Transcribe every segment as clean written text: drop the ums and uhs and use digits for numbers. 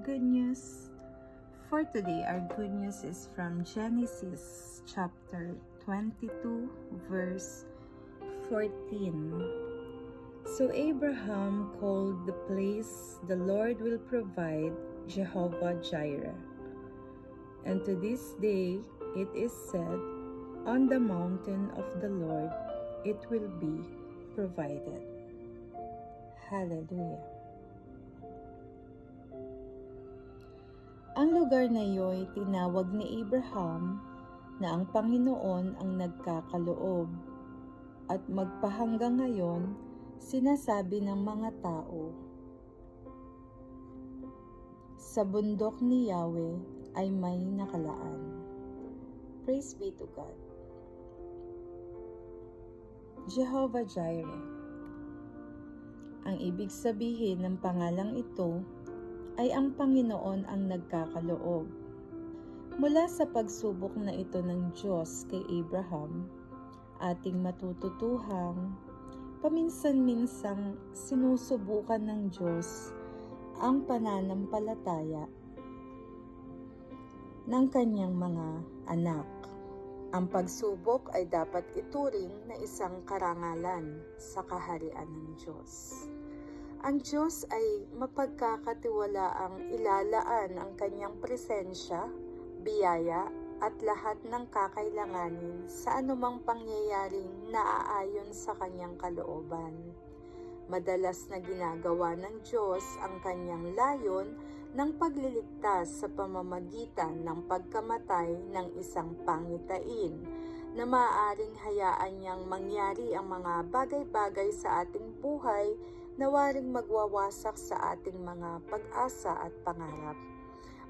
good news. For today, our good news is from Genesis chapter 22, verse 14. So Abraham called the place the Lord will provide Jehovah Jireh. And to this day it is said, on the mountain of the Lord it will be provided. Hallelujah. Ang lugar na iyo'y tinawag ni Abraham na ang Panginoon ang nagkakaloob, at magpahanggang ngayon sinasabi ng mga tao, sa bundok ni Yahweh ay may nakalaan. Praise be to God. Jehovah Jireh. Ang ibig sabihin ng pangalang ito ay ang Panginoon ang nagkakaloob. Mula sa pagsubok na ito ng Diyos kay Abraham, ating matututuhang paminsan-minsang sinusubukan ng Diyos ang pananampalataya ng kanyang mga anak. Ang pagsubok ay dapat ituring na isang karangalan sa kaharian ng Diyos. Ang Diyos ay mapagkakatiwalaang ilalaan ang kanyang presensya, biyaya, at lahat ng kakailanganin sa anumang pangyayaring naaayon sa kanyang kalooban. Madalas na ginagawa ng Diyos ang kanyang layon ng pagliligtas sa pamamagitan ng pagkamatay ng isang pangitain, na maaaring hayaan niyang mangyari ang mga bagay-bagay sa ating buhay na waring magwawasak sa ating mga pag-asa at pangarap.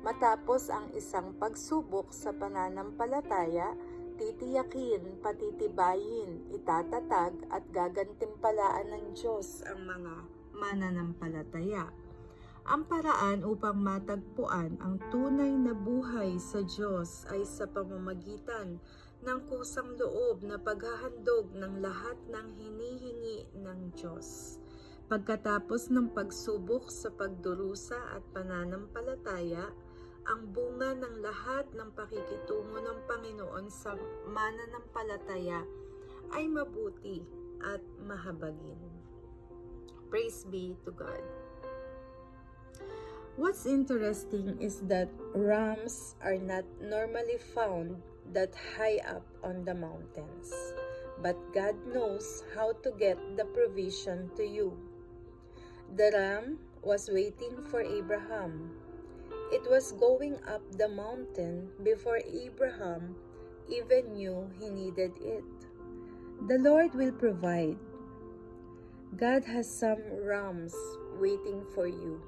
Matapos ang isang pagsubok sa pananampalataya, titiyakin, patitibayin, itatatag at gagantimpalaan ng Diyos ang mga mananampalataya. Ang paraan upang matagpuan ang tunay na buhay sa Diyos ay sa pamamagitan ng kusang loob na paghahandog ng lahat ng hinihingi ng Diyos. Pagkatapos ng pagsubok sa pagdurusa at pananampalataya, ang bunga ng lahat ng pakikitungo ng Panginoon sa mananampalataya ay mabuti at mahabagin. Praise be to God. What's interesting is that rams are not normally found that high up on the mountains, but God knows how to get the provision to you. The ram was waiting for Abraham. It was going up the mountain before Abraham even knew he needed it. The Lord will provide. God has some rams waiting for you.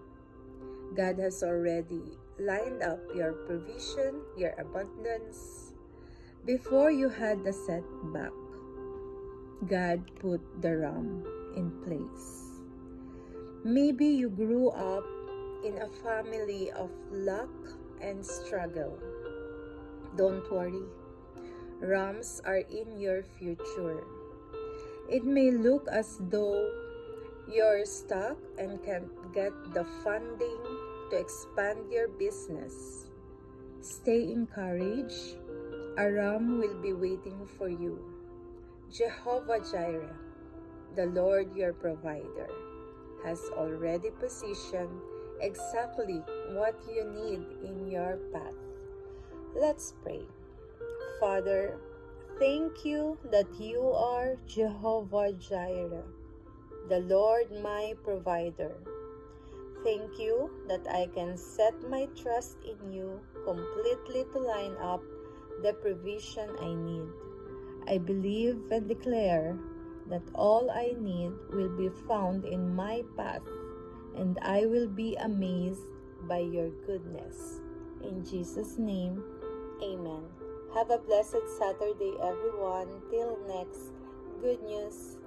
God has already lined up your provision, your abundance. Before you had the setback, God put the ram in place. Maybe you grew up in a family of luck and struggle. Don't worry. Rams are in your future. It may look as though you're stuck and can't get the funding to expand your business. Stay encouraged. A ram will be waiting for you. Jehovah Jireh, the Lord your provider, has already positioned exactly what you need in your path. Let's pray. Father, thank you that you are Jehovah Jireh, the Lord my provider. Thank you that I can set my trust in you completely to line up the provision I need. I believe and declare that all I need will be found in my path, and I will be amazed by your goodness. In Jesus' name, amen. Have a blessed Saturday, everyone. Till next good news.